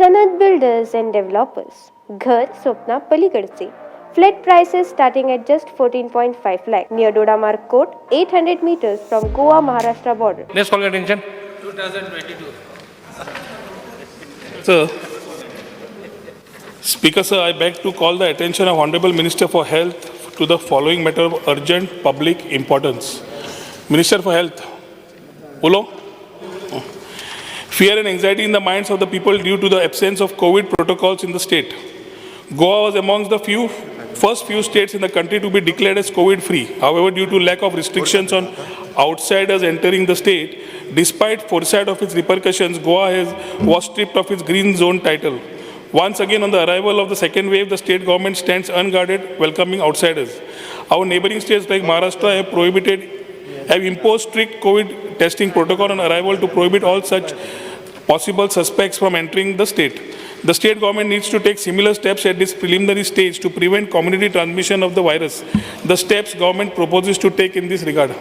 सनद builders and developers. घर Swapna पलीकडचे. Flat prices starting at just 14.5 lakh near Dodamarg Court, 800 meters from Goa Maharashtra border. Next call your attention. 2022. Sir, Speaker sir, I beg to call the attention of Honorable Minister for Health to the following matter of urgent public importance. Minister for Health, Ulo. Fear and anxiety in the minds of the people due to the absence of COVID protocols in the state. Goa was amongst the first few states in the country to be declared as COVID-free. However, due to lack of restrictions on outsiders entering the state, despite foresight of its repercussions, Goa was stripped of its green zone title. Once again, on the arrival of the second wave, the state government stands unguarded, welcoming outsiders. Our neighboring states like Maharashtra have imposed strict COVID testing protocol on arrival to prohibit all such possible suspects from entering the state. The state government needs to take similar steps at this preliminary stage to prevent community transmission of the virus. The steps government proposes to take in this regard.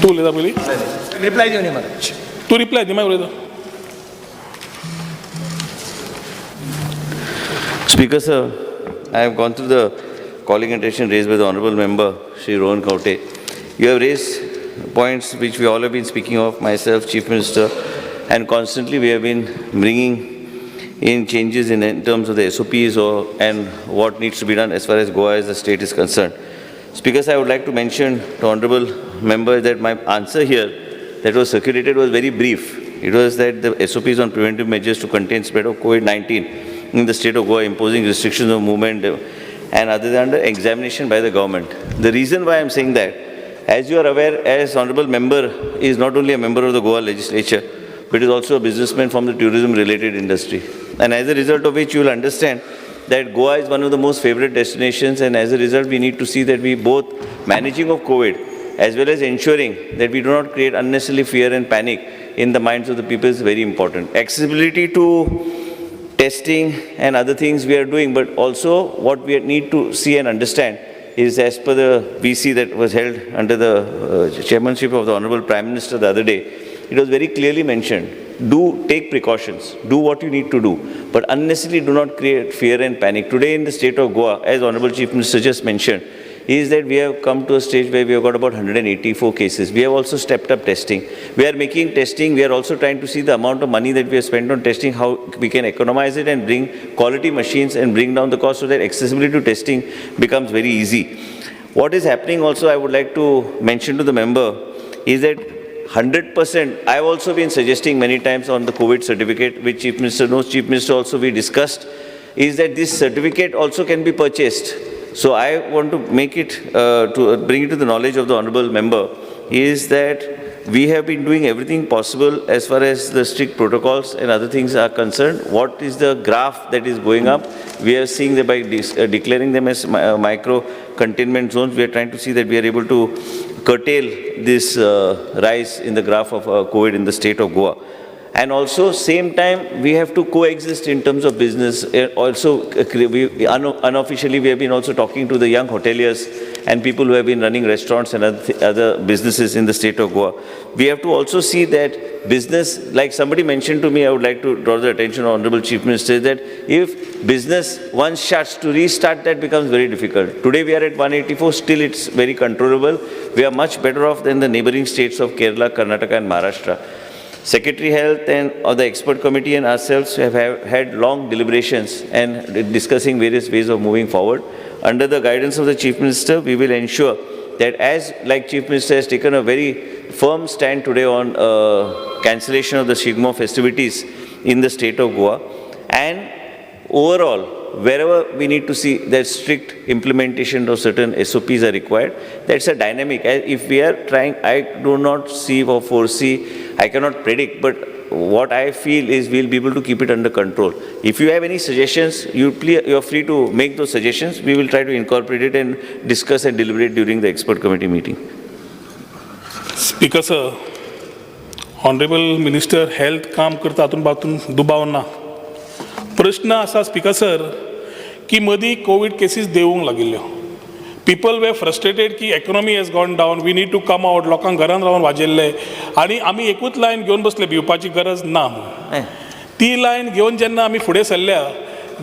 तू लेदा बोली reply देऊ नये मला. तू reply दे मैं बोलेदा. Speaker sir, I have gone through the calling attention raised by the Honourable Member, Shri Rohan Kaute. You have raised points which we all have been speaking of, myself, Chief Minister, and constantly we have been bringing in changes in terms of the SOPs and what needs to be done as far as Goa as the state is concerned. Speakers, I would like to mention to Honourable Member that my answer here that was circulated was very brief. It was that the SOPs on preventive measures to contain spread of COVID-19 in the state of Goa, imposing restrictions of movement and other than under examination by the government. The reason why I am saying that, as you are aware, as Honourable Member is not only a member of the Goa legislature, but is also a businessman from the tourism-related industry. And as a result of which you will understand that Goa is one of the most favourite destinations, and as a result we need to see that we both managing of COVID as well as ensuring that we do not create unnecessarily fear and panic in the minds of the people is very important. Accessibility to testing and other things we are doing, but also what we need to see and understand is, as per the VC that was held under the chairmanship of the Honourable Prime Minister the other day, it was very clearly mentioned, do take precautions, do what you need to do, but unnecessarily do not create fear and panic. Today in the state of Goa, as Honourable Chief Minister just mentioned, is that we have come to a stage where we have got about 184 cases. We have also stepped up testing. We are making testing. We are also trying to see the amount of money that we have spent on testing, how we can economize it and bring quality machines and bring down the cost so that accessibility to testing becomes very easy. What is happening also, I would like to mention to the member, is that 100%, I have also been suggesting many times on the COVID certificate, which Chief Minister knows, Chief Minister also we discussed, is that this certificate also can be purchased. So I want to make it, to bring it to the knowledge of the Honourable Member, is that we have been doing everything possible as far as the strict protocols and other things are concerned. What is the graph that is going up? We are seeing that by declaring them as micro containment zones, we are trying to see that we are able to curtail this rise in the graph of COVID in the state of Goa. And also, same time, we have to coexist in terms of business. Also, unofficially, we have been also talking to the young hoteliers and people who have been running restaurants and other businesses in the state of Goa. We have to also see that business, like somebody mentioned to me, I would like to draw the attention of Honourable Chief Minister, that if business once shuts, to restart that becomes very difficult. Today we are at 184, still it's very controllable. We are much better off than the neighbouring states of Kerala, Karnataka and Maharashtra. Secretary Health and the expert committee and ourselves have had long deliberations and discussing various ways of moving forward. Under the guidance of the Chief Minister, we will ensure that, as like Chief Minister has taken a very firm stand today on cancellation of the Shigmo festivities in the state of Goa, and overall, wherever we need to see that strict implementation of certain SOPs are required, that's a dynamic. If we are trying, I do not see or foresee, I cannot predict, but what I feel is we'll be able to keep it under control. If you have any suggestions, you're free to make those suggestions. We will try to incorporate it and discuss and deliberate during the expert committee meeting. Speaker sir, Honourable Minister Health काम करता हातून बातून दुबावना. प्रश्न असा speaker sir की मदीं covid cases देवूंक लागिल्ल्यो. people were frustrated की economy has gone down, we need to come out, लोकांक घरान रावन वाजेल्ले आणि आमी एकूच लायन घेवन बसले भिवपाची गरज ना म्हणून. ती लायन घेवन जेन्ना आमी फुडें सरल्या,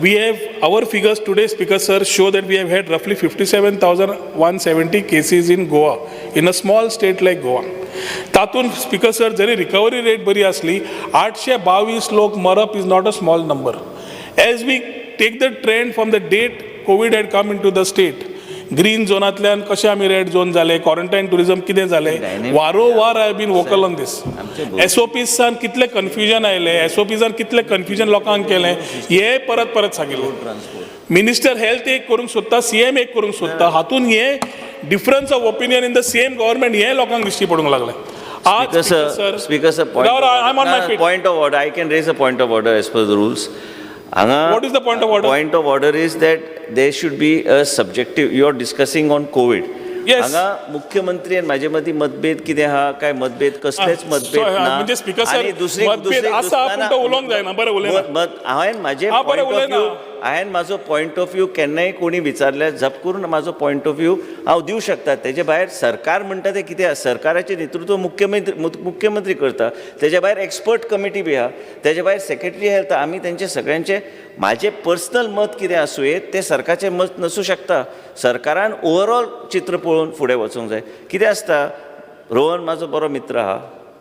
we have our figures today, Speaker sir, show that we have had roughly 57,170 cases in Goa, in a small state like Goa. तातून स्पीकर सर जरी रिकवरी रेट बरी असली 822 लोक मरप is not a small number. As we take the trend from the date COVID had come into the state, green झोनांतल्यान कशें आमी red zone जाले, quarantine tourism कितें जालें, वारोवार I been vocal on this. SOPसान कितले कन्फ्युजन आयले, SOPसान कितले कन्फ्युजन लोकांक केलें, हे परत परत सांगिल्लें. मिनिस्टर हेल्थ एक करूंक सोदता, CM एक करूंक सोदता, हातून हे difference of opinion in the same government हे लोकांक दिश्टी पडूंक लागलें. Speaker sir, point of order. I can raise a point of order as per the rules. What is the point of order? Point of order is that there should be a subjective. You are discussing on COVID. Yes. हांगा मुख्यमंत्री आणि माझे मदीं मतभेद कितें आहा काय मतभेद कसलेच मतभेद ना. म्हणजे स्पीकर सर मतभेद आसा पूण तो उलोवंक जायना. बरें उलयना. हांवें म्हाजे पॉयंट ऑफ व्यू, हांवें म्हाजो पॉयंट ऑफ व्यू केन्नाय कोणी विचारल्यार झप करून म्हाजो पॉयंट ऑफ व्यू हांव दिवं शकता. तेजे भायर सरकार म्हणटा तें कितें, सरकाराचें नेतृत्व मुख्यमंत्री करता. तेजे भायर एक्सपर्ट कमिटी बी आहा, तेजे भायर सेक्रेटरी हेल्थ. आमी तेंचे सगळ्यांचे म्हाजें पर्सनल मत कितें आसूं तें सरकाराचें मत नसूं शकता. सरकारान ओवरऑल चित्र पळोवन फुडें वचूंक जाय. कितें आसता, रोहन म्हाजो बरो मित्र आहा,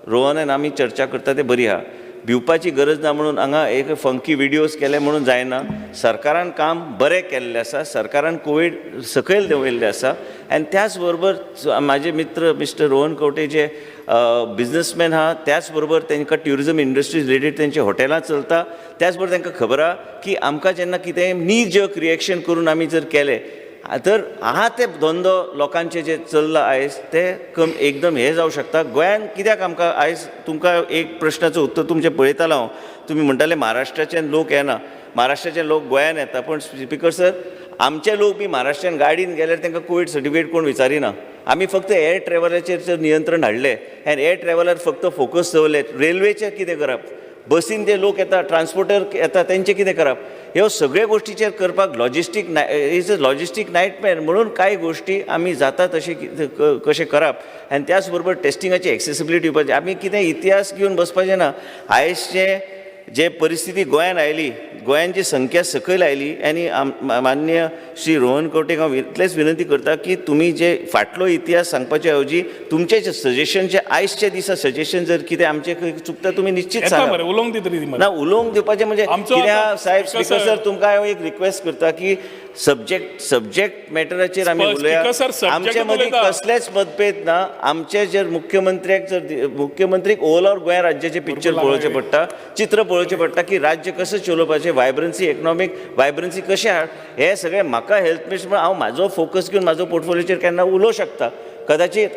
रोहनान आमी चर्चा करता तें बरी आहा. भिवपाची गरज ना म्हणून हांगा एक फंकी विडियोज केले म्हणून जायना. सरकारान काम बरें केल्लें आसा, सरकारान कोवीड सकयल देंवयल्लें आसा. आनी त्याच बरोबर म्हाजे मित्र मिस्टर रोहन कवटे जे बिझनसमॅन आहा, त्याच बरोबर तांकां ट्युरिझम इंडस्ट्री रिलेटेड तेंचे हॉटेलां चलता. त्याच बरोबर तांकां खबर आहा की आमकां जेन्ना कितेंय नी जर्क रिएक्शन करून आमी जर केलें तर आहा ते धंदो लोकांचे जे चल्ला आयज ते एकदम हे जावं शकता. गोंयान कित्याक आमकां आयज तुमकां एक प्रश्नाचो उत्तर तुमचें पळयतालो हांव. तुमी म्हणटाले महाराष्ट्राच्यान लोक येना, महाराष्ट्राचे लोक गोंयान येता. पण स्पीकर सर, आमचे लोक बी महाराष्ट्रान गाडीन गेल्यार तांकां कोवीड सर्टिफिकेट कोण विचारिना. आमी फक्त एअर ट्रॅव्हलाचेर नियंत्रण हाडलें आनी एअर ट्रॅव्हलार फक्त फोकस दवरले. रेल्वेचेर कितें करप, बसीन जे लोक येता, ट्रान्सपोर्टर येता, तेंचें कितें करप, ह्यो सगळ्यो गोश्टीचेर करपाक logistic is a logistic nightmare. म्हणून कांय गोश्टी आमी जाता तशें कशें करप. आनी त्याच बरोबर टेस्टिंगाची एक्सेसिबिलिटी दिवपाची. आमी कितें इतिहास घेवन बसपाचें ना. आयजचे जे परिस्थिती गोंयान आयली, गोंयान जी संख्या सकयल आयली, आनी माननीय श्री रोहन कवटेक हांव इतलेंच विनंती करता की तुमी जे फाटलो इतिहास सांगपाचे ऐवजी तुमचे जे सजेशन जे आयजच्या दिसा सजेशन जर कितें आमचें चुकता तुमी निश्चित सांगा. ना उलोवंक दिवपाचें म्हणजे कित्याक साहेब स्पीकर सर तुमकां हांव एक रिक्वेस्ट करता की सब्जेक्ट मॅटराचेर आमी उलया. आमचे मदीं कसलेच मतभेद ना. आमचे जर मुख्यमंत्रीक ओवरऑल गोंया राज्याचें पिक्चर पळोवचें पडटा, चित्र पळोवचें पडटा की राज्य कशें चलोवपाचें, वायब्रन्सी, इकॉनॉमीक वायब्रन्सी कशें हाड. हे सगळें म्हाका हेल्थ मिनिस्टर हांव म्हाजो फोकस घेवन म्हाजो पोर्टफोलियोचेर केन्ना उलोवं शकता. कदाचित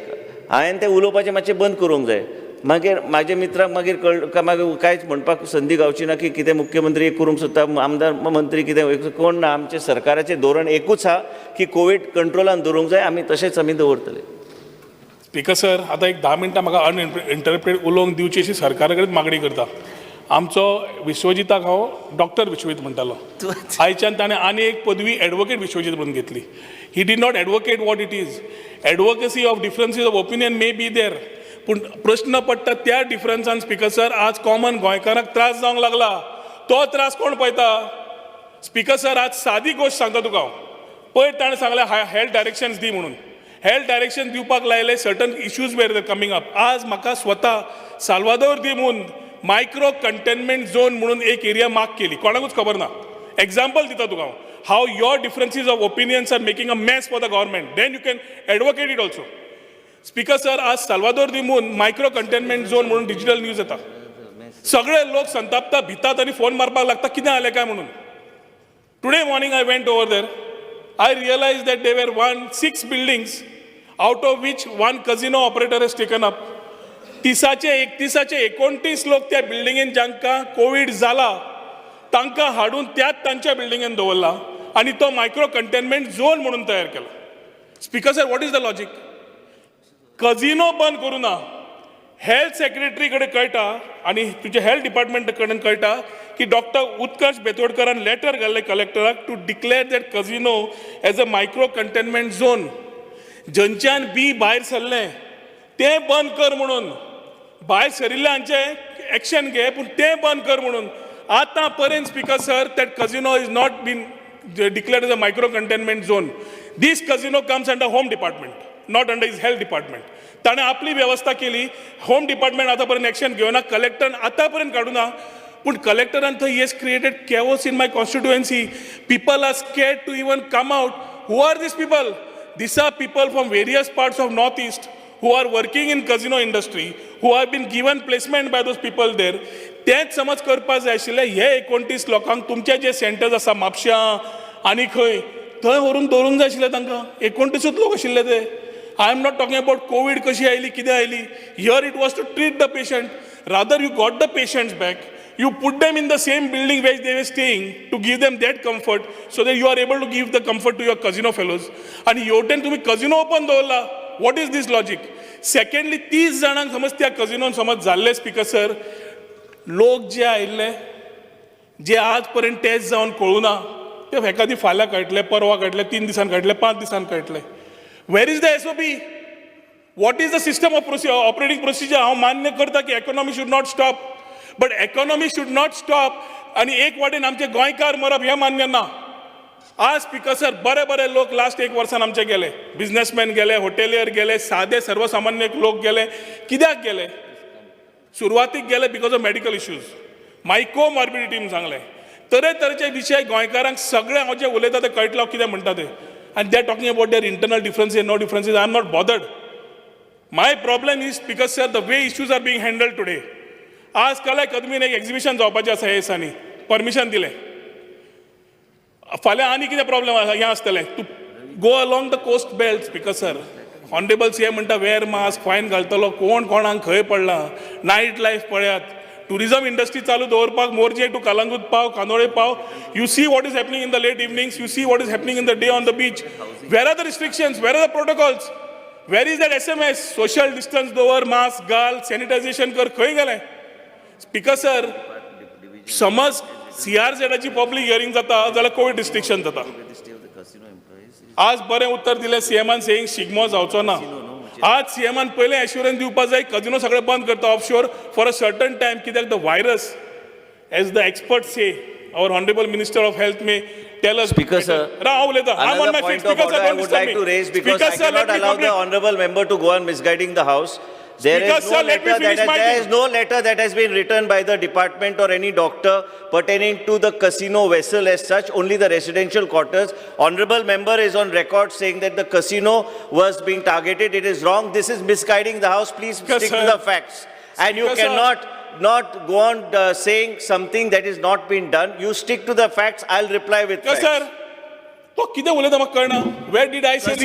हांवें तें उलोवपाचें मातशें बंद करूंक जाय. मागीर म्हाज्या मित्राक मागीर मागीर कांयच म्हणपाक संदी गावची ना की कितें मुख्यमंत्री करूंक सोदता, आमदार मंत्री कितें कोण ना. आमचें सरकाराचें धोरण एकूच आहा की कोवीड कंट्रोलान दवरूंक जाय. आमी तशेंच आमी दवरतले. स्पीकर सर, आतां एक 10 मिनटां म्हाका अनइंटरप्टेड उलोवंक दिवची अशी सरकारा कडेन मागणी करता. आमचो विश्वजिताक हांव डॉक्टर विश्वजीत म्हणटालो. आयच्यान ताणें आनी एक पदवी एडवोकेट विश्वजीत म्हणून घेतली. He did not advocate what it is. Advocacy of differences of opinion may be there, पूण प्रश्न पडटा त्या डिफरन्सान स्पीकर सर आज कॉमन गोंयकारांक त्रास जावंक लागला. तो त्रास कोण पळयता? स्पीकर सर, आज सादी गोश्ट सांगता तुका हांव. पयर ताणें सांगलें हेल्थ डायरेक्शन्स दी म्हणून. हेल्थ डायरेक्शन दिवपाक लायले, सर्टन इश्यूज वेर कमिंग अप. आज म्हाका स्वता साल्वादोर दी म्हणून मायक्रो कंटेनमेंट झोन म्हणून एक एरिया मार्क केली. कोणाकूच खबर ना. एक्झाम्पल दिता तुका हांव. How your differences of opinions are making a mess for the government. Then you can advocate it also. Speaker sir, आज Salvador do Mundo micro containment zone म्हणून डिजिटल न्यूज येता. सगळे लोक संतापता, भितात आनी फोन मारपाक लागता कितें जालें काय म्हणून. Today morning I went over there. I realized that there were 6 buildings out of which 1 casino operator has taken up. 29 लोक त्या बिल्डिंगेन जांकां कोविड जाला तांकां हाडून त्याच तांच्या बिल्डिंगेन दवरला आनी तो मायक्रो कंटेनमेंट झोन म्हणून तयार केला. Speaker sir, what is the logic? Casino बंद करूं ना. हेल्थ सेक्रेटरी कडेन कळटा आनी तुजे हेल्थ डिपार्टमेंट कडेन कळटा की डॉक्टर उत्कर्ष बेतोडकरान लेटर घाल्लें कलेक्टराक to declare that casino as a micro containment zone. जंच्यान बी भायर सरले तें बंद कर म्हणून, भायर सरिल्ल्यांचे एक्शन घे पूण तें बंद कर म्हणून. आतां पर्यंत speaker sir that casino is not been declared as a micro containment zone. This casino comes under home department, not under his health department. ताणे आपली व्यवस्था केली, होम डिपार्टमेंट आतापर्यंत एक्शन घेवना, कलेक्टर आतापर्यंत काडूना, पूण कलेक्टरान थंय yes created chaos in my constituency. People are scared to even come out. Who are these people? These are people from various parts of Northeast who are working in casino industry, who have been given placement by those people there. तेच समज करपाक जाय आशिल्लें, हे 29 लोकांक तुमचे जे centres आसा म्हापशां आनी खंय थंय व्हरून दवरूंक जाय आशिल्लें तांकां. 29 लोक आशिल्ले ते. I am not talking about covid कशी आयली, कितें आयली. Here it was to treat the patient. Rather you got the patients back. You put them in the same building where they were staying to give them that comfort so that you are able to give the comfort to your casino fellows. And हेवटेन तुम्ही casino open दवरला. What is this logic? Secondly, 30 जाणांक समज त्या कजिनोन समज जाल्ले speaker sir, लोक जे आयिल्ले, जे आज पर्यंत टेस्ट जावन कळुना, ते एखादी फाल्यां कळटले, परवा कळटले, 3 दिसान कळटले, 5 दिसान कळटले. Where is the SOP? What is the system of operating procedure? हांव मान्य करता की economy should not stop. But economy should not stop. आणि एक वाटेन आमचे गोंयकार मरप हे मान्य ना. आज स्पीकर सर बरे बरे लोक लास्ट 1 वर्सान आमचे गेले, बिझनेसमॅन गेले, हॉटेलियर गेले, सादे सर्वसामान्य लोक गेले. कित्याक गेले? सुरवातीक गेले because of medical issues, comorbidity म्हणून सांगले. तरेतरेचे विशय गोंयकारांक सगळे हांव जे उलयता ते कळटलो कितें म्हणटा ते. आनी they are talking about their internal differences, no differences. I am not bothered. My problem is speaker sir the way issues are being handled today. आज कला अकादमीन एक एक्झिबिशन जावपाचें आसा हे दिसांनी, परमिशन दिलें. फाल्यां आनी कितें प्रॉब्लेम हें आसतलें. To go along the coast belt speaker sir. Honourable CM म्हणटा वेअर मास्क, फायन घालतलो, कोण कोणाक खंय पडला. नायट लायफ पळयात, टुरिझम इंडस्ट्री चालू दवरपाक मोरजे टू कलंगूट पाव, कानोळे पाव. You see what is happening in the late evenings, you see what is happening in the day on the beach. Where are the restrictions, where are the protocols, where is that SMS, social distance दवर, mask घाल, sanitisation कर, खंय गेलें. Speaker sir, समज CRZची public hearing जाता जाल्यार Covid restriction जाता. आज बरें उत्तर दिलें सीएमान, सेईंग शिगमो जावचो ना. आज सीएमान पयलें एश्युरन्स दिवपाक जाय कजिनो सगळे बंद करता offshore for a certain time. कित्याक the virus, as the expert say, our honourable minister of health may tell us. Speaker sir, another point of order I would like to raise because I cannot allow the honourable member to go on misguiding the House. There is no letter that has been written by the department or any doctor pertaining to the casino vessel as such, only the residential quarters. Honourable member is on record saying that the casino was being targeted. It is wrong. This is misguiding the House. Please stick to the facts. And you cannot not go on saying something that is not been done. You stick to the facts. I'll reply with facts. Sir, तो कितें उलयता म्हाका कळना. Where did I say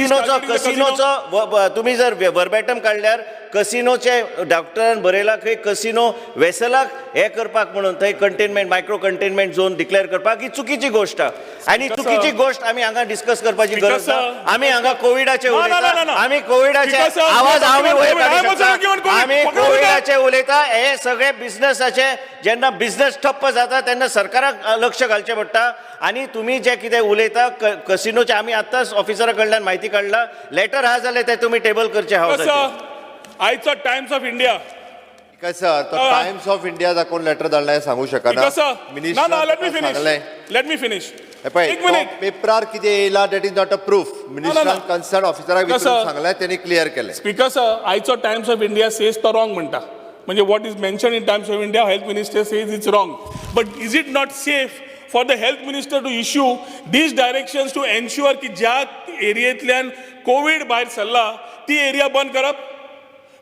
कसिनोचो तुम्ही जर वर्बॅटम काडल्यार कसिनोचे डॉक्टरान बरयला खंय कसिनो वेसलाक हे करपाक म्हणून थंय containment, micro containment zone declare करपाक ही चुकीची गोष्ट. आनी चुकीची गोष्ट आमी हांगा डिस्कस करपाची गरज ना. आमी हांगा कोविडाचे उलयता, आमी कोविडाचे आवाज आमी वयर काडूं शकता. आमी कोविडाचे उलयता. हे सगळे बिझनसाचे जेन्ना बिझनस ठप्प जाता तेन्ना सरकाराक लक्ष घालचें पडटा. आनी तुमी जे कितें उलयता कसिनोचे, आमी आतांच ऑफिसरा कडल्यान म्हायती काडला. लेटर आहा जाल्यार ते तुमी टेबल करचे हावसाचेर. आयचो टाइम्स ऑफ इंडिया सर, तो टाइम्स ऑफ इंडिया दाखवून लेटर धाडला सांगू शकना. Let me finish. पेपरार कितें येयला that is not a proof. मिनिस्टरान कन्सर्न ऑफिसराक विचारून सांगलें, त्यांनी क्लियर केलें. स्पीकर सर, आयचो टाइम्स ऑफ इंडिया सेज तो रॉंग म्हणटा. म्हणजे what is mention in Times of India, health minister says it's wrong. But is it not safe for the health minister to issue these directions to ensure की ज्या एरियेंतल्यान Covid भायर सरला ती area बंद करप.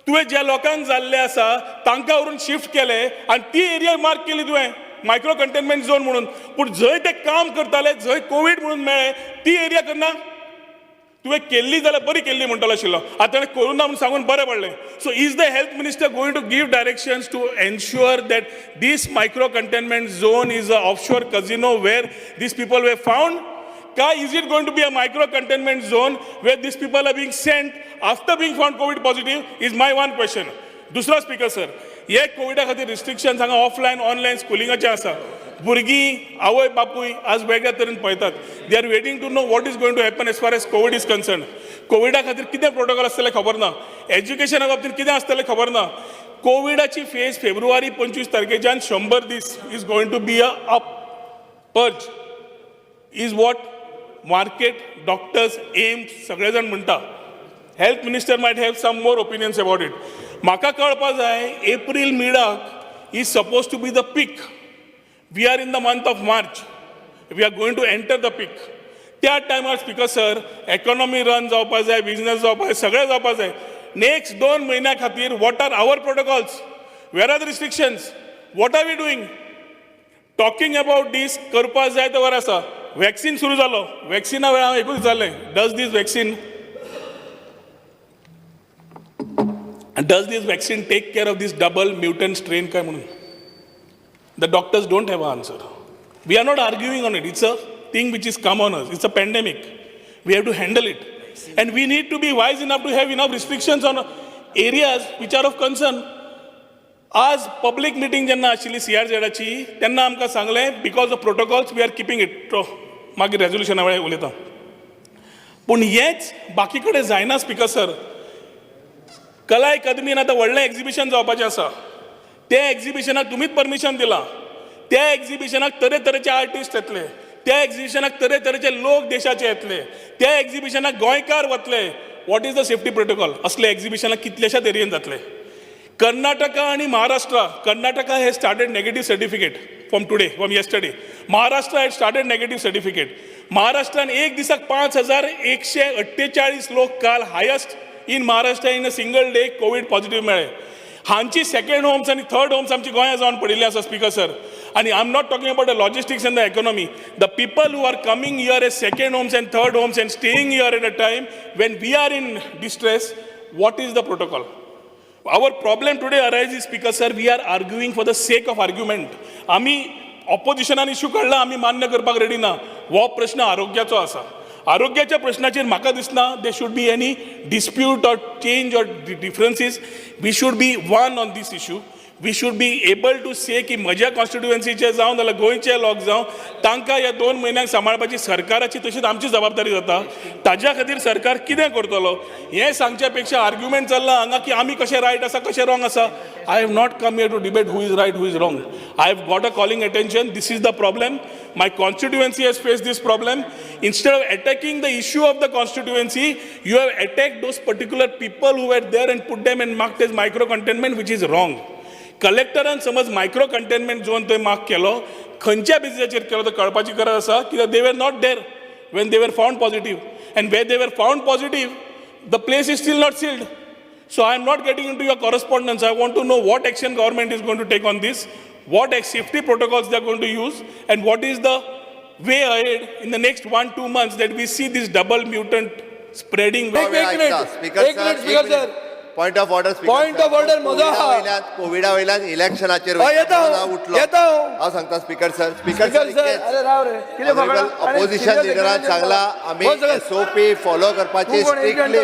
तुवें ज्या लोकांक जाल्ले आसा तांकां व्हरून शिफ्ट केले आनी ती एरिया मार्क केली तुवें मायक्रो कंटेनमेंट झोन म्हणून. पूण जंय ते काम करताले, जंय कोविड म्हणून मेळ्ळे, ती एरिया करना. तुवें केल्ली जाल्यार बरी केल्ली म्हणटलो आशिल्लो. आतां ताणें करूं ना म्हणून सांगून बरें पडलें. So is the health minister going to give directions to ensure that this micro containment zone is a offshore casino where these people were found? Ka, is it going to be a micro containment zone where these people are being sent after being found COVID positive? Is my one question. Dusra speaker sir, हे कोविडा खातीर restriction हांगा offline online स्कुलिंगाचें आसा. भुरगीं आवय बापूय आज वेगळ्या तरेन पळयतात. They are waiting to know what is going to happen as far as covid is concern. कोविडा खातीर कितें प्रोटोकॉल आसतलें खबर ना. एज्युकेशना बाबतींत कितें आसतलें खबर ना. कोविडाची फेज फेब्रुवारी 25 तारखेच्यान 100 दीस is going to be a purge is what market doctors AIIMS सगळे जाण म्हणटा. Health minister might have some more opinions about it. म्हाका कळपा जाय एप्रील मिडाक is suppose to be the peak. We are in the month of March. We are going to enter the peak. त्या टायमार speaker sir economy run जावपा जाय, business जावपा जाय, सगळें जावपा जाय. नेक्स्ट 2 म्हयन्या खातीर what are our protocols, where are the restrictions, what are we doing. Talking about दीस करपा जाय तर बरें आसा. वॅक्सीन सुरू जालो. वॅक्सिना वेळार हांव एकूच जालें, does this vaccine take care of this double mutant strain काय म्हणून. The doctors don't have an answer. We are not arguing on it. It's a thing which is come on us. It's a pandemic. We have to handle it. And we need to be wise enough to have enough restrictions on areas which are of concern. आज public meeting जेन्ना आशिल्ली CRZची तेन्ना आमकां सांगलें because of protocols we are keeping it. मागीर रेजोल्युशना वेळार उलयता. पूण हेच बाकी कडेन जायना स्पीकर सर. कला अकादमीन आतां व्हडलें एक्झिबिशन जावपाचें आसा. त्या एक्झिबिशनाक तुमीच परमिशन दिलां. त्या एक्झिबिशनाक तरेतरेचे आर्टिस्ट येतले. त्या एक्झिबिशनाक तरेतरेचे लोक देशाचे येतले. त्या एक्झिबिशनाक गोंयकार वतले. What is the safety protocol. असले एक्झिबिशनाक कितल्याशाच एरियेन जातले. कर्नाटका आणि Maharashtra. Karnataka has started negative certificate from yesterday. Maharashtra has started negative certificate. महाराष्ट्रान एक दिसाक 5,148 लोक काल highest in Maharashtra in a single day covid positive मेळ्ळे. हांची सेकंड होम्स आणि थर्ड होम्स आमची गोंयांत जावन पडिल्ली आसा स्पीकर सर. आणि I am not talking about the logistics and the economy. The people who are coming here as second homes and third homes and staying here at a time when we are in distress. What is the protocol. Our problem today arises speaker sir. We are arguing for the sake of argument. आमी ऑपोजिशनान issue काडला आमी मान्य करपाक ready ना. हो प्रश्न आरोग्याचो आसा. आरोग्याच्या प्रश्नाचेर म्हाका दिसना they should be any dispute or change or differences. We should be one on this issue. We should be able to say की म्हज्या कॉन्स्टिट्युएन्सीचे जावं नाल्यार गोंयचे लोक जावं तांकां ह्या 2 म्हयन्यांक सांबाळपाची सरकाराची तशीच आमची जबाबदारी जाता. ताज्या खातीर सरकार कितें करतलो हें सांगच्या पेक्षा आर्ग्युमेंट चल्ला हांगा की आमी कशें रायट आसा कशें रॉंग आसा. I have not come here to debate who is right who is wrong. I have got a calling attention. This is the problem. My constituency has faced this problem. Instead of attacking the issue of the constituency, you have attacked those particular people who were there and put them and marked as micro containment, which is wrong. कलेक्टरान समज micro containment zone थंय mark केलो खंयच्या बेसिसाचेर केलो तो कळपाची गरज आसा. कित्याक दे were not there when they were found positive and when they were found positive the place is still not sealed. So I am not getting into your correspondence. I want to know what action government is going to take on this, what safety protocols they are going to use, and what is the way ahead in the next 1-2 months that we see this double mutant spreading. Speaker point of order. Point of order, मोजा. कोविडा वयल्यान इलेक्शनाचेर उठलो हांव सांगता speaker sir. Opposition लिडरान सांगला आमी SOP follow करपाची strictly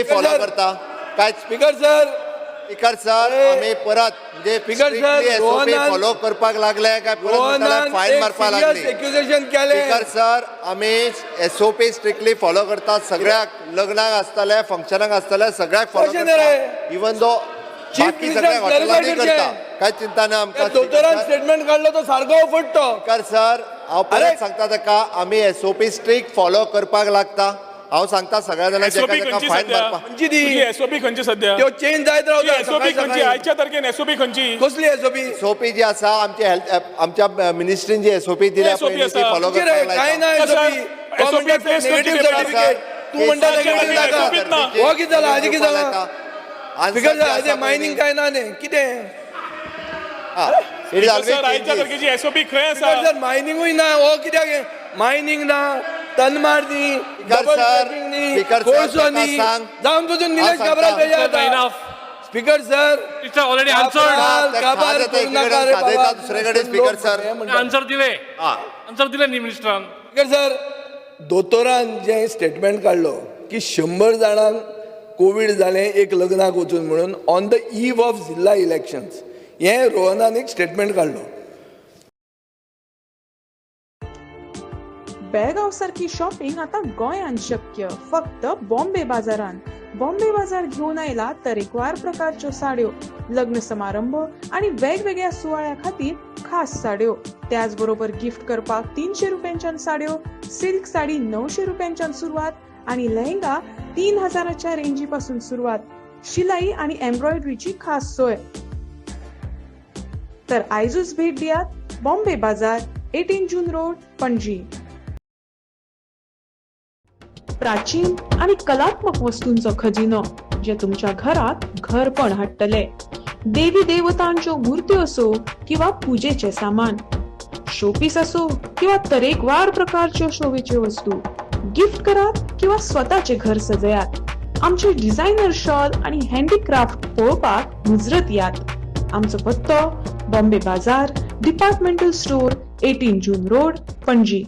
follow करता. काय स्पीकर सर आमी परत म्हणजे SOP फॉलो करपाक लागले काय परत फायन मारपाक लागली. स्पीकर सर आमी SOP स्ट्रिक्टली फॉलो करतात. सगळ्याक लग्नाक आसतले फंक्शनाक आसतले सगळ्याक फॉलो करतात. इवन दो बाकी सगळ्या हॉटेलांनी करता. काय चिंता ना आमकां. दोतोरान स्टेटमेंट काढलो तो सारको फुटतो. स्पीकर सर हांव परत सांगता ताका आमी SOP स्ट्रिक्ट फॉलो करपाक लागता. हांव सांगता सगळ्या जाणांक फायन मारपाक. SOP खंयची सध्या त्यो चेंज जायत रावता. SOP खंयची आयच्या तारखेन SOP खंयची कसली SOP जी आसा आमच्या हेल्थ आमच्या मिनिस्ट्रीन जी SOP दिल्या पळय ती फॉलो करपाक काय ना SOP तू म्हणटा हो कितें जाला हाजी कितें जाला. स्पीकर हाजे मायनिंग काय ना न्ही कितें. आयच्या तारखेची SOP खंय आसा. सर मायनिंगूय ना हो कित्याक मायनिंग ना तनमार दी डबल ट्रॅकिंग नी कोळसो नी जावन तुजून निलेश घाबरात बेजार. Speaker sir it's already answered. दुसरेकडे स्पीकर सर आन्सर दिले न्ही मिनिस्टरान. स्पीकर सर दोतोरान जे स्टेटमेंट काढलो की 100 जाणांक कोविड जालें एक लग्नाक वचून म्हणून ऑन द ईव ऑफ जिल्ला इलेक्शन्स हे रोहनान एक स्टेटमेंट काढलो. बेळगाव सारखी शॉपिंग आता गोंयांत शक्य फक्त बॉम्बे बाजारांत. बॉम्बे बाजार घेऊन आयला तरेकवार प्रकारच्यो साड्यो, लग्न समारंभ आणि वेगवेगळ्या सुवाळ्या खातीर खास साड्यो. त्याचबरोबर गिफ्ट करपाक 300 रुपयांच्यान साड्यो, सिल्क साडी 900 रुपयांच्यान सुरवात आणि लेहंगा 3000च्या रेंजी पासून सुरवात. शिलाई आणि एम्ब्रॉयडरीची खास सोय. तर आयजूच भेट दियात बॉम्बे बाजार, 18 जून रोड, पणजी. प्राचीन आणि कलात्मक वस्तूंचो खजिनो जे तुमच्या घरात घरपण हाडटले. देवी देवतांच्यो मूर्त्यो असो किंवा पूजेचे सामान, शोपीस असो किंवा तरेकवार प्रकारच्यो शोभेच्यो वस्तू, गिफ्ट करात किंवा स्वतःचे घर सजयात. आमचे डिझायनर शॉल आणि हँडीक्राफ्ट पळोवपाक मुजरत यात. आमचो पत्तो बॉम्बे बाजार, डिपार्टमेंटल स्टोर, 18 जून रोड, पणजी.